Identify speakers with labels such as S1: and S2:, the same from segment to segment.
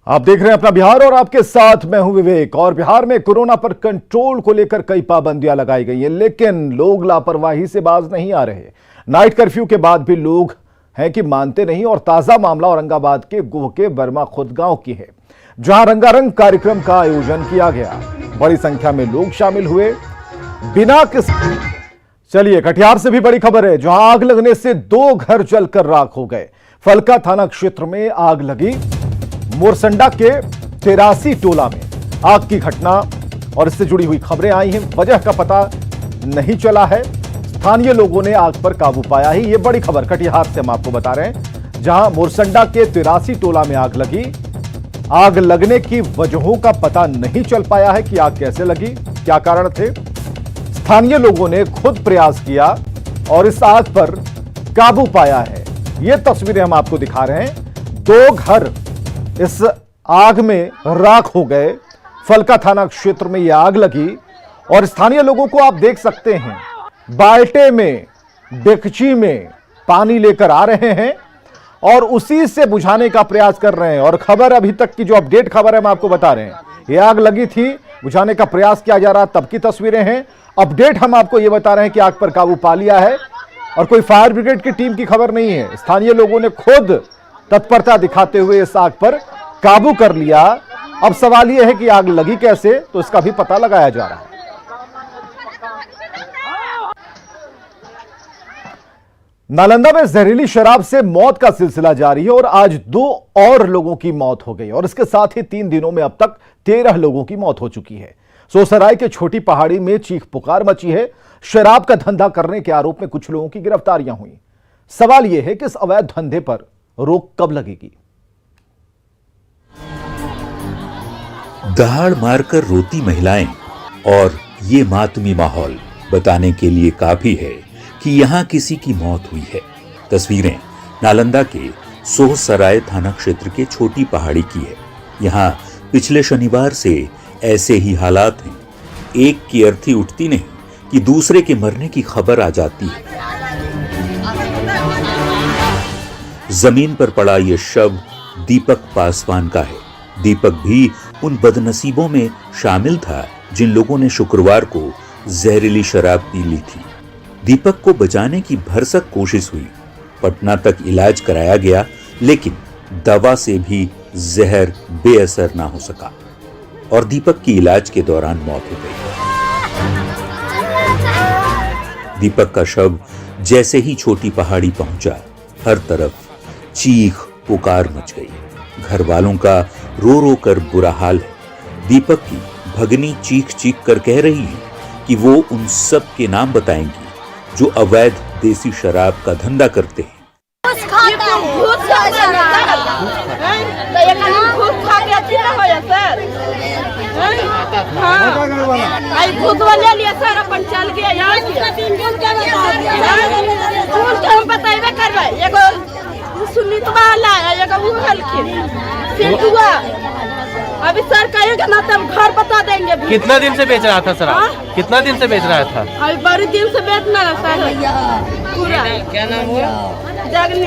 S1: आप देख रहे हैं अपना बिहार और आपके साथ मैं हूं विवेक। और बिहार में कोरोना पर कंट्रोल को लेकर कई पाबंदियां लगाई गई हैं, लेकिन लोग लापरवाही से बाज नहीं आ रहे। नाइट कर्फ्यू के बाद भी लोग हैं कि मानते नहीं। और ताजा मामला औरंगाबाद के गोह के बर्मा खुद गांव की है, जहां रंगारंग कार्यक्रम का आयोजन किया गया। बड़ी संख्या में लोग शामिल हुए बिना चलिए कटिहार से भी बड़ी खबर है, जहां आग लगने से 2 घर जलकर राख हो गए। फलका थाना क्षेत्र में आग लगी। मोरसंडा के 83 टोला में आग की घटना और इससे जुड़ी हुई खबरें आई हैं। वजह का पता नहीं चला है। स्थानीय लोगों ने आग पर काबू पाया ही। ये बड़ी खबर कटिहार से हम आपको बता रहे हैं, जहां मोरसंडा के 83 टोला में आग लगी। आग लगने की वजहों का पता नहीं चल पाया है कि आग कैसे लगी, क्या कारण थे। स्थानीय लोगों ने खुद प्रयास किया और इस आग पर काबू पाया है। ये तस्वीरें हम आपको दिखा रहे हैं। 2 घर इस आग में राख हो गए। फलका थाना क्षेत्र में यह आग लगी और स्थानीय लोगों को आप देख सकते हैं, बाल्टे में डेकची में पानी लेकर आ रहे हैं और उसी से बुझाने का प्रयास कर रहे हैं। और खबर अभी तक की जो अपडेट खबर है हम आपको बता रहे हैं, यह आग लगी थी, बुझाने का प्रयास किया जा रहा, तब की तस्वीरें हैं। अपडेट हम आपको यह बता रहे हैं कि आग पर काबू पा लिया है और कोई फायर ब्रिगेड की टीम की खबर नहीं है। स्थानीय लोगों ने खुद तत्परता दिखाते हुए इस आग पर काबू कर लिया। अब सवाल यह है कि आग लगी कैसे, तो इसका भी पता लगाया जा रहा है। नालंदा में जहरीली शराब से मौत का सिलसिला जारी है और आज 2 और लोगों की मौत हो गई और इसके साथ ही 3 दिनों में अब तक 13 लोगों की मौत हो चुकी है। सोसराय के छोटी पहाड़ी में चीख पुकार मची है। शराब का धंधा करने के आरोप में कुछ लोगों की गिरफ्तारियां हुई। सवाल यह है कि इस अवैध धंधे पर रोक कब लगेगी।
S2: दहाड़ मारकर रोती महिलाएं और ये मातमी माहौल बताने के लिए काफी है कि यहां किसी की मौत हुई है। तस्वीरें नालंदा के सोहसराय थाना क्षेत्र के छोटी पहाड़ी की है। यहां पिछले शनिवार से ऐसे ही हालात हैं। एक की अर्थी उठती नहीं कि दूसरे के मरने की खबर आ जाती है। जमीन पर पड़ा यह शव दीपक पासवान का है। दीपक भी उन बदनसीबों में शामिल था जिन लोगों ने शुक्रवार को जहरीली शराब पी ली थी। दीपक को बचाने की भरसक कोशिश हुई। पटना तक इलाज कराया गया, लेकिन दवा से भी जहर बेअसर ना हो सका और दीपक की इलाज के दौरान मौत हो गई। दीपक का शव जैसे ही छोटी पहाड़ी पहुंचा, हर तरफ चीख पुकार मच गई। घर वालों का रो रो कर बुरा हाल है। दीपक की भगनी चीख चीख कर कह रही है कि वो उन सब के नाम बताएंगी जो अवैध देसी शराब का धंधा करते हैं।
S3: अभी सर कहेगा ना तब घर बता देंगे।
S4: कितना दिन से बेच रहा था सर? कितना दिन से बेच रहा था?
S3: अभी बड़े दिन से बेचना है सर पूरा।
S4: क्या नाम हुआ?
S3: जगनी।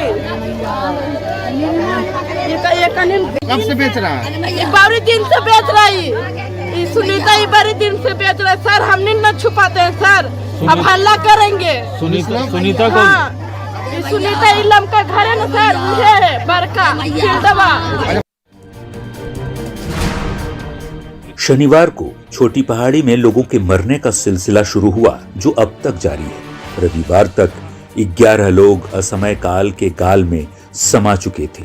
S4: कब से बेच रहा है?
S3: ये बड़े दिन से बेच रही। सुनीता ये बड़े दिन से बेच रहा है सर। हम नींद में छुपाते हैं सर, अब हल्ला करेंगे।
S4: सुनीता को
S3: सुनीता इलम का घर है ना सर, ये है बड़का दवा।
S2: शनिवार को छोटी पहाड़ी में लोगों के मरने का सिलसिला शुरू हुआ, जो अब तक जारी है। रविवार तक 11 लोग असमय काल के गाल में समा चुके थे,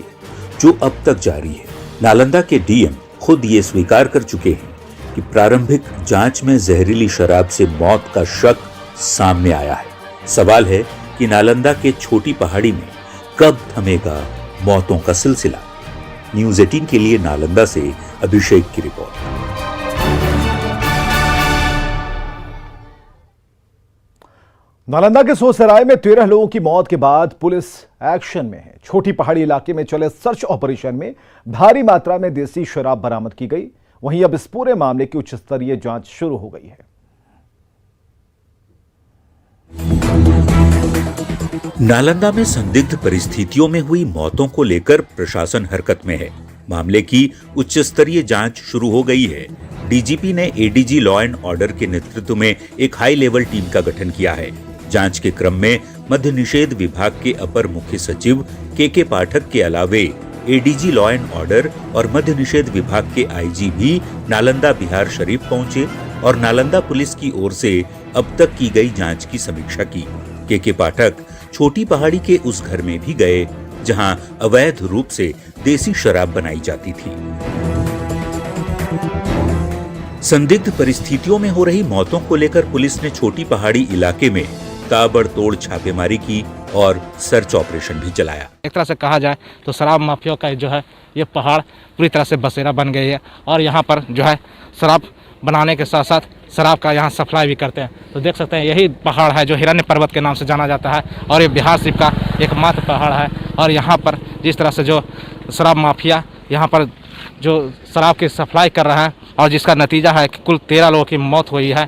S2: जो अब तक जारी है। नालंदा के डीएम खुद ये स्वीकार कर चुके हैं कि प्रारंभिक जांच में जहरीली शराब से मौत का शक सामने आया है। सवाल है कि नालंदा के छोटी पहाड़ी में कब थमेगा मौतों का सिलसिला। न्यूज़ 18 के लिए नालंदा से अभिषेक की रिपोर्ट।
S1: नालंदा के सोसराय में 13 लोगों की मौत के बाद पुलिस एक्शन में है। छोटी पहाड़ी इलाके में चले सर्च ऑपरेशन में भारी मात्रा में देसी शराब बरामद की गई। वहीं अब इस पूरे मामले की उच्च स्तरीय जांच शुरू हो गई है।
S2: नालंदा में संदिग्ध परिस्थितियों में हुई मौतों को लेकर प्रशासन हरकत में है। मामले की उच्च स्तरीय जांच शुरू हो गई है। डीजीपी ने एडीजी लॉ एंड ऑर्डर के नेतृत्व में एक हाई लेवल टीम का गठन किया है। जांच के क्रम में मद्य निषेध विभाग के अपर मुख्य सचिव के पाठक के अलावे एडीजी लॉ एंड ऑर्डर और मद्य निषेध विभाग के आईजी भी नालंदा बिहार शरीफ पहुंचे और नालंदा पुलिस की ओर से अब तक की गई जांच की समीक्षा की। के पाठक छोटी पहाड़ी के उस घर में भी गए जहां अवैध रूप से देसी शराब बनाई जाती थी। संदिग्ध परिस्थितियों में हो रही मौतों को लेकर पुलिस ने छोटी पहाड़ी इलाके में ताबड़तोड़ छापेमारी की और सर्च ऑपरेशन भी चलाया।
S5: एक तरह से कहा जाए तो शराब माफिया का जो है ये पहाड़ पूरी तरह से बसेरा बन गई है और यहाँ पर जो है शराब बनाने के साथ साथ शराब का यहाँ सप्लाई भी करते हैं। तो देख सकते हैं यही पहाड़ है जो हिरण्य पर्वत के नाम से जाना जाता है और ये बिहार शरीफ का एकमात्र पहाड़ है। और यहाँ पर जिस तरह से जो शराब माफिया यहाँ पर जो शराब की सप्लाई कर रहा है और जिसका नतीजा है कि कुल 13 लोगों की मौत हुई है।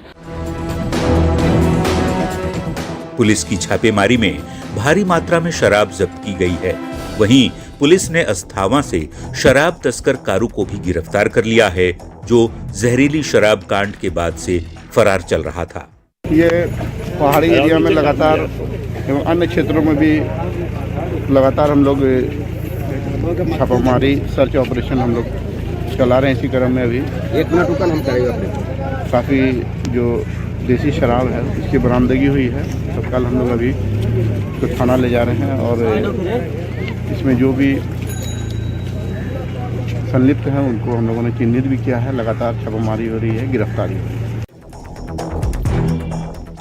S2: पुलिस की छापेमारी में भारी मात्रा में शराब जब्त की गई है। वहीं पुलिस ने अस्थावा से शराब तस्कर कारू को भी गिरफ्तार कर लिया है जो जहरीली शराब कांड के बाद से फरार चल रहा था।
S6: ये पहाड़ी एरिया में लगातार एवं अन्य क्षेत्रों में भी लगातार हम लोग छापामारी सर्च ऑपरेशन हम लोग चला रहे हैं। इसी क्रम में अभी 1 मिनट रुकन हम करेंगे अपने काफ़ी जो देसी शराब है इसकी बरामदगी हुई है। तो कल हम लोग अभी तो थाना ले जा रहे हैं और इसमें जो भी संलिप्त हैं उनको हम लोगों ने चिन्हित भी किया है। लगातार छापामारी हो रही है, गिरफ्तारी हो रही है।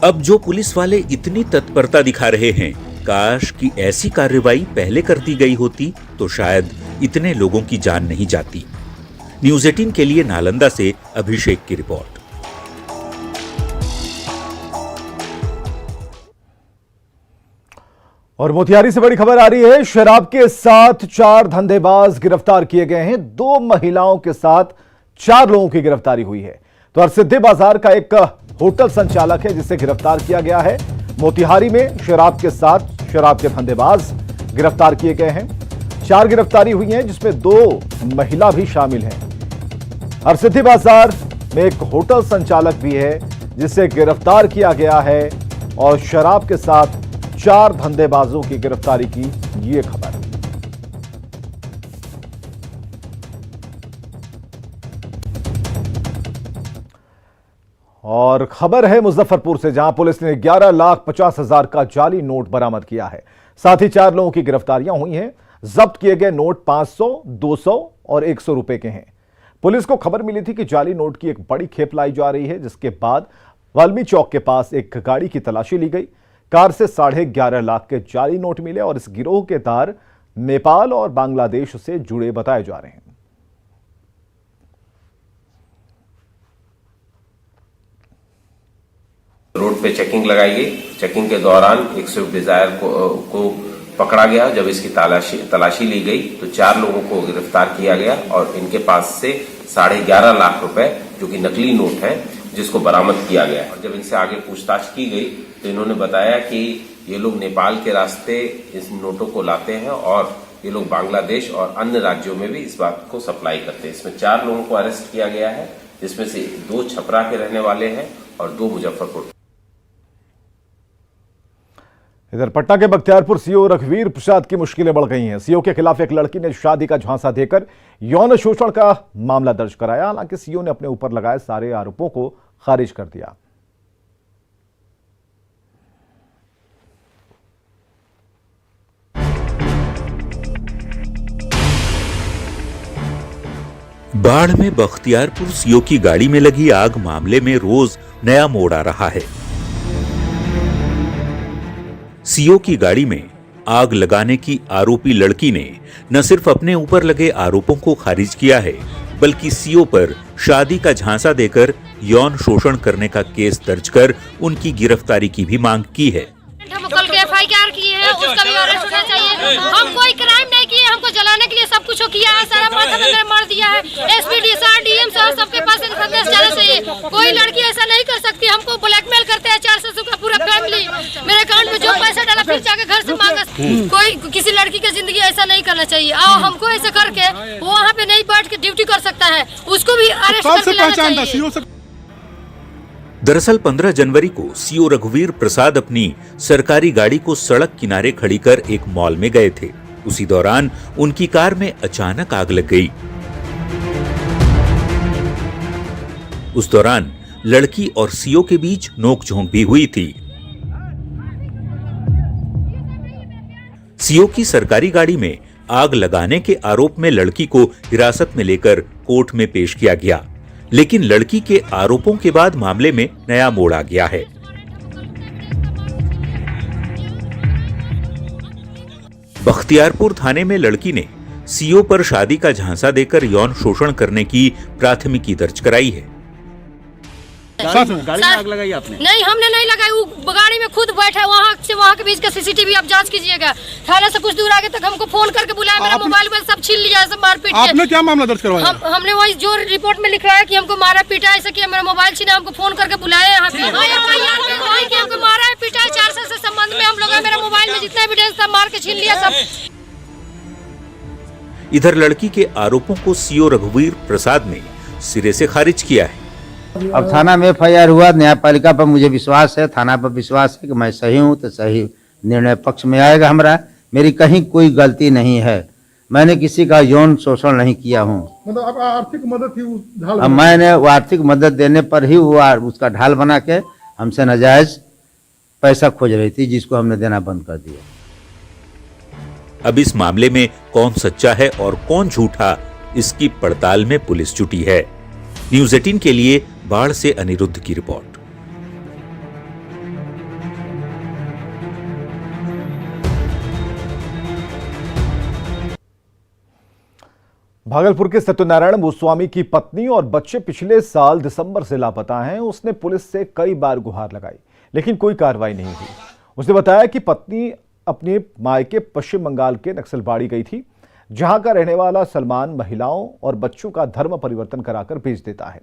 S2: अब जो पुलिस वाले इतनी तत्परता दिखा रहे हैं, काश कि ऐसी कार्रवाई पहले कर दी गई होती तो शायद इतने लोगों की जान नहीं जाती। न्यूज़ 18 के लिए नालंदा से अभिषेक की रिपोर्ट।
S1: और मोतिहारी से बड़ी खबर आ रही है। शराब के साथ 4 धंधेबाज गिरफ्तार किए गए हैं। 2 महिलाओं के साथ 4 लोगों की गिरफ्तारी हुई है। तो हरसिद्धि बाजार का एक होटल संचालक है जिसे गिरफ्तार किया गया है। मोतिहारी में शराब के साथ शराब के धंधेबाज गिरफ्तार किए गए हैं। 4 गिरफ्तारी हुई हैं जिसमें 2 महिला भी शामिल हैं। हरसिद्धि बाजार में एक होटल संचालक भी है जिसे गिरफ्तार किया गया है और शराब के साथ 4 धंधेबाजों की गिरफ्तारी की ये खबर। और खबर है मुजफ्फरपुर से जहां पुलिस ने 11,50,000 का जाली नोट बरामद किया है। साथ ही 4 लोगों की गिरफ्तारियां हुई हैं। जब्त किए गए नोट 500, 200 और 100 रुपए के हैं। पुलिस को खबर मिली थी कि जाली नोट की एक बड़ी खेप लाई जा रही है, जिसके बाद वाल्मी चौक के पास एक गाड़ी की तलाशी ली गई। कार से 11.5 लाख के जाली नोट मिले और इस गिरोह के तार नेपाल और बांग्लादेश से जुड़े बताए जा रहे हैं।
S7: रोड पे चेकिंग लगाई गई। चेकिंग के दौरान एक स्विफ्ट डिजायर को पकड़ा गया। जब इसकी तलाशी ली गई तो 4 लोगों को गिरफ्तार किया गया और इनके पास से 11.5 लाख रुपए जो कि नकली नोट है जिसको बरामद किया गया। और जब इनसे आगे पूछताछ की गई तो इन्होंने बताया कि ये लोग नेपाल के रास्ते इस नोटों को लाते हैं और ये लोग बांग्लादेश और अन्य राज्यों में भी इस बात को सप्लाई करते हैं। इसमें 4 लोगों को अरेस्ट किया गया है जिसमें से 2 छपरा के रहने वाले हैं और 2 मुजफ्फरपुर।
S1: इधर पटना के बख्तियारपुर सीओ रघुवीर प्रसाद की मुश्किलें बढ़ गई हैं। सीओ के खिलाफ एक लड़की ने शादी का झांसा देकर यौन शोषण का मामला दर्ज कराया। हालांकि सीओ ने अपने ऊपर लगाए सारे आरोपों को खारिज कर दिया।
S2: बाढ़ में बख्तियारपुर सीओ की गाड़ी में लगी आग मामले में रोज नया मोड़ आ रहा है। सीओ की गाड़ी में आग लगाने की आरोपी लड़की ने न सिर्फ अपने ऊपर लगे आरोपों को खारिज किया है, बल्कि सीओ पर शादी का झांसा देकर यौन शोषण करने का केस दर्ज कर उनकी गिरफ्तारी की भी मांग की है।
S8: कल के FIR किए हैं, उसका भी अरेस्ट होना चाहिए। हम कोई क्राइम नहीं किए, हमको जलाने के लिए सब कुछ किया है, सारा माथा में मेरे मार दिया है। SP DM सर सबके पास संदेश जाना चाहिए। कोई लड़की ऐसा नहीं कर सकती। हमको ब्लैकमेल करते हैं 400 का पूरा फैमिली। मेरे अकाउंट में जो पैसा डाला फिर जाके घर से मांगा। कोई किसी लड़की की जिंदगी ऐसा नहीं करना चाहिए। और हमको ऐसे करके वो वहाँ पे नहीं बैठ के ड्यूटी कर सकता है, उसको भी अरेस्ट करके लाना चाहिए।
S2: दरअसल 15 जनवरी को सीओ रघुवीर प्रसाद अपनी सरकारी गाड़ी को सड़क किनारे खड़ी कर एक मॉल में गए थे। उसी दौरान उनकी कार में अचानक आग लग गई। उस दौरान लड़की और सीओ के बीच नोकझोंक भी हुई थी। सीओ की सरकारी गाड़ी में आग लगाने के आरोप में लड़की को हिरासत में लेकर कोर्ट में पेश किया गया, लेकिन लड़की के आरोपों के बाद मामले में नया मोड़ आ गया है। बख्तियारपुर थाने में लड़की ने सीओ पर शादी का झांसा देकर यौन शोषण करने की प्राथमिकी दर्ज कराई है।
S4: गाड़ी में आग लगाई आपने?
S8: नहीं, हमने नहीं लगाई, वो गाड़ी में खुद बैठा है। वहाँ से वहाँ के बीच का सीसीटीवी आप जांच कीजिएगा। थाने से कुछ दूर आगे तक हमको फोन करके बुलाया, मेरा मोबाइल में सब छीन लिया, सब मारपीट।
S4: आपने क्या मामला दर्ज करवाया?
S8: हमने वही जो रिपोर्ट में लिख रहा है कि हमको मारा पीटा, ऐसा किया, मेरा मोबाइल छीना, हमको फोन करके बुलाया यहाँ पे। हमको मारा है पीटा है, 4 साल से संबंध में हम लोग, मेरा मोबाइल में जितना एविडेंस था मार के छीन लिया सब।
S2: इधर लड़की के आरोपों को सीओ रघुवीर प्रसाद ने सिरे से खारिज किया है।
S9: अब थाना में FIR हुआ, न्यायपालिका पर मुझे विश्वास है, थाना पर विश्वास है कि मैं सही हूँ तो सही निर्णय पक्ष में आएगा। मेरी कहीं कोई गलती नहीं है, मैंने किसी का यौन शोषण नहीं किया हूँ।
S6: मतलब आर्थिक मदद थी,
S9: अब मैंने वो आर्थिक मदद देने पर ही वो उसका ढाल बना के हमसे नाजायज पैसा खोज रही थी, जिसको हमने देना बंद कर दिया।
S2: अब इस मामले में कौन सच्चा है और कौन झूठा, इसकी पड़ताल में पुलिस जुटी है। न्यूज़ 18 के लिए बाढ़ से अनिरुद्ध की रिपोर्ट।
S1: भागलपुर के सत्यनारायण गोस्वामी की पत्नी और बच्चे पिछले साल दिसंबर से लापता हैं। उसने पुलिस से कई बार गुहार लगाई, लेकिन कोई कार्रवाई नहीं हुई। उसने बताया कि पत्नी अपने मायके पश्चिम बंगाल के नक्सलबाड़ी गई थी, जहां का रहने वाला सलमान महिलाओं और बच्चों का धर्म परिवर्तन कराकर भेज देता है।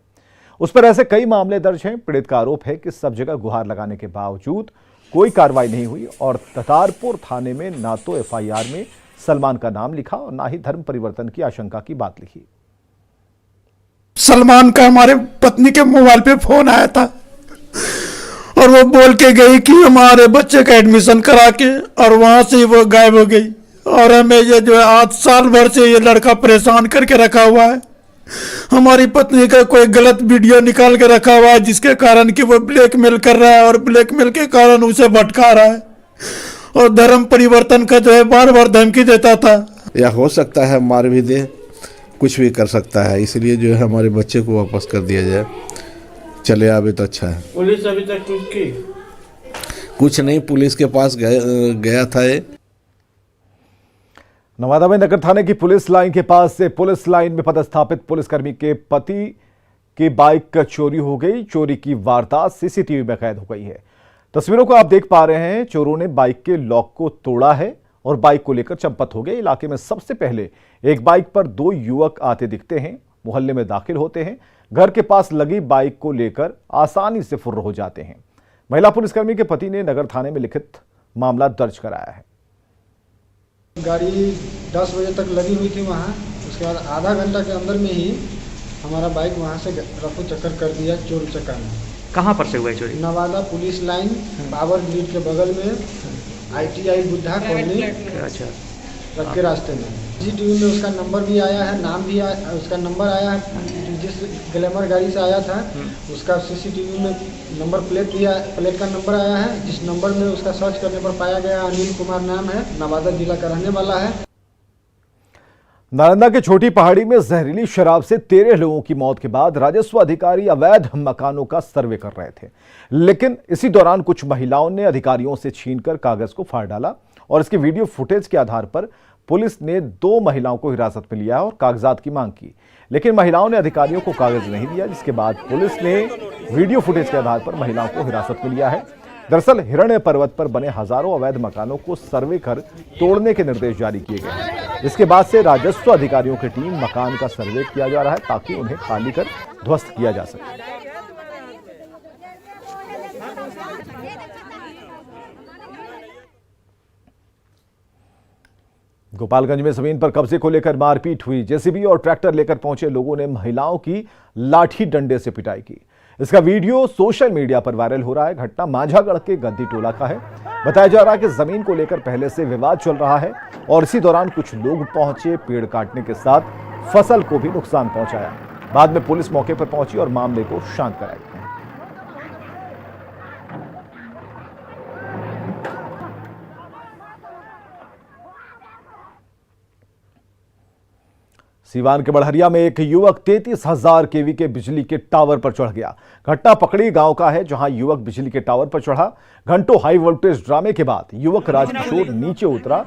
S1: उस पर ऐसे कई मामले दर्ज हैं। पीड़ित का आरोप है कि सब जगह गुहार लगाने के बावजूद कोई कार्रवाई नहीं हुई और ततारपुर थाने में ना तो FIR में सलमान का नाम लिखा और ना ही धर्म परिवर्तन की आशंका की बात लिखी।
S10: सलमान का हमारे पत्नी के मोबाइल पे फोन आया था और वो बोल के गई कि हमारे बच्चे का एडमिशन करा के, और वहां से वो गायब हो गई। और हमें ये जो है 8 साल भर से ये लड़का परेशान करके रखा हुआ है। हमारी पत्नी का कोई गलत वीडियो निकाल के रखा हुआ है, जिसके कारण कि वो ब्लैकमेल कर रहा है और ब्लैकमेल के कारण उसे भटका रहा है और धर्म परिवर्तन का जो है बार बार धमकी देता था।
S6: या हो सकता है मार भी दे, कुछ भी कर सकता है, इसलिए जो है हमारे बच्चे को वापस कर दिया जाए। चले आवे तो अच्छा है।
S4: पुलिस अभी तक
S6: कुछ नहीं, पुलिस के पास गया था ये।
S1: नवादा में नगर थाने की पुलिस लाइन के पास से पुलिस लाइन में पदस्थापित पुलिसकर्मी के पति की बाइक चोरी हो गई। चोरी की वारदात सीसीटीवी में कैद हो गई है। तस्वीरों को आप देख पा रहे हैं। चोरों ने बाइक के लॉक को तोड़ा है और बाइक को लेकर चंपत हो गए। इलाके में सबसे पहले एक बाइक पर 2 युवक आते दिखते हैं, मोहल्ले में दाखिल होते हैं, घर के पास लगी बाइक को लेकर आसानी से फुर्र हो जाते हैं। महिला पुलिसकर्मी के पति ने नगर थाने में लिखित मामला दर्ज कराया है।
S11: गाड़ी 10 बजे तक लगी हुई थी वहाँ। उसके बाद आधा घंटा के अंदर में ही हमारा बाइक वहाँ से रफू चक्कर कर दिया चोर चक्का में।
S5: कहाँ पर से हुआ है चोरी?
S11: Nawada police line power grid के बगल में ITI बुद्धा कॉलोनी ट्रक के रास्ते में। CCTV में उसका नंबर भी आया है, नाम भी उसका नंबर आया है। जिस ग्लैमर गाड़ी से आया था उसका CCTV में नंबर प्लेट का नंबर आया है, जिस नंबर में उसका सर्च करने पर पाया गया अनिल कुमार नाम है, नवादा जिला का रहने वाला है।
S1: नालंदा के छोटी पहाड़ी में जहरीली शराब से 13 लोगों की मौत के बाद राजस्व अधिकारी अवैध मकानों का सर्वे कर रहे थे, लेकिन इसी दौरान कुछ महिलाओं ने अधिकारियों से छीनकर कागज को फाड़ डाला और इसके वीडियो फुटेज के आधार पर पुलिस ने 2 महिलाओं को हिरासत में लिया और कागजात की मांग की, लेकिन महिलाओं ने अधिकारियों को कागज नहीं दिया, जिसके बाद पुलिस ने वीडियो फुटेज के आधार पर महिलाओं को हिरासत में लिया है। दरअसल हिरण्य पर्वत पर बने हजारों अवैध मकानों को सर्वे कर तोड़ने के निर्देश जारी किए गए हैं। इसके बाद से राजस्व अधिकारियों की टीम मकान का सर्वे किया जा रहा है ताकि उन्हें खाली कर ध्वस्त किया जा सके। गोपालगंज में जमीन पर कब्जे को लेकर मारपीट हुई। जेसीबी और ट्रैक्टर लेकर पहुंचे लोगों ने महिलाओं की लाठी डंडे से पिटाई की। इसका वीडियो सोशल मीडिया पर वायरल हो रहा है। घटना मांझागढ़ के गद्दी टोला का है। बताया जा रहा है कि जमीन को लेकर पहले से विवाद चल रहा है और इसी दौरान कुछ लोग पहुंचे, पेड़ काटने के साथ फसल को भी नुकसान पहुंचाया। बाद में पुलिस मौके पर पहुंची और मामले को शांत कराई। सीवान के बढ़हरिया में एक युवक 33,000 केवी के बिजली के टावर पर चढ़ गया। घटना पकड़ी गांव का है, जहां युवक बिजली के टावर पर चढ़ा। घंटों हाई वोल्टेज ड्रामे के बाद युवक राजकिशोर नीचे उतरा।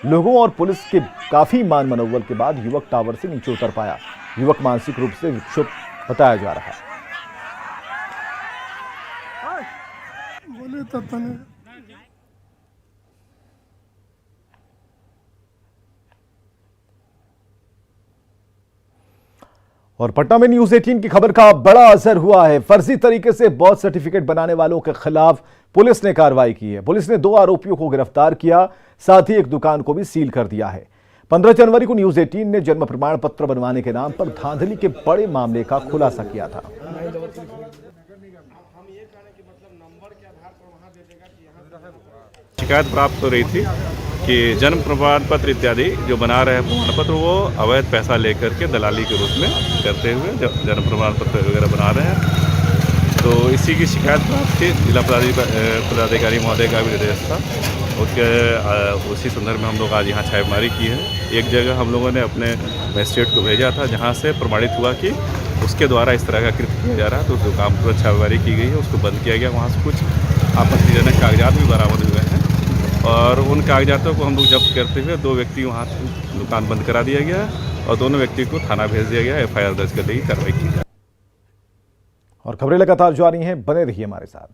S1: लोगों और पुलिस के काफी मान मनोबल के बाद युवक टावर से नीचे उतर पाया। युवक मानसिक रूप से विक्षुब्ध बताया जा रहा है। और पटना में न्यूज 18 की खबर का बड़ा असर हुआ है। फर्जी तरीके से बर्थ सर्टिफिकेट बनाने वालों के खिलाफ पुलिस ने कार्रवाई की है। पुलिस ने 2 आरोपियों को गिरफ्तार किया, साथ ही एक दुकान को भी सील कर दिया है। 15 जनवरी को न्यूज 18 ने जन्म प्रमाण पत्र बनवाने के नाम पर धांधली के बड़े मामले का खुलासा किया था।
S12: शिकायत प्राप्त हो रही थी कि जन्म प्रमाण पत्र इत्यादि जो बना रहे हैं प्रमाण पत्र, वो अवैध पैसा लेकर के दलाली के रूप में करते हुए जन्म प्रमाण पत्र वगैरह बना रहे हैं। तो इसी की शिकायत प्राप्त थी। जिला पदाधिकारी महोदय का भी निर्देश था। उसके उसी संदर्भ में हम लोग आज यहाँ छापेमारी की है। एक जगह हम लोगों ने अपने मजिस्ट्रेट को भेजा था, जहाँ से प्रमाणित हुआ कि उसके द्वारा इस तरह का कृत्य किया जा रहा है। तो उस दुकान पर छापेमारी की गई है, उसको बंद किया गया। वहाँ से कुछ आपत्तिजनक कागजात भी बरामद हुए हैं और उन कागजातों को हम लोग जब्त करते हुए 2 व्यक्ति वहाँ दुकान बंद करा दिया गया और दोनों व्यक्ति को थाना भेज दिया गया। FIR दर्ज करने की कार्रवाई की जाए।
S1: और खबरें लगातार जारी हैं, बने रहिए हमारे साथ।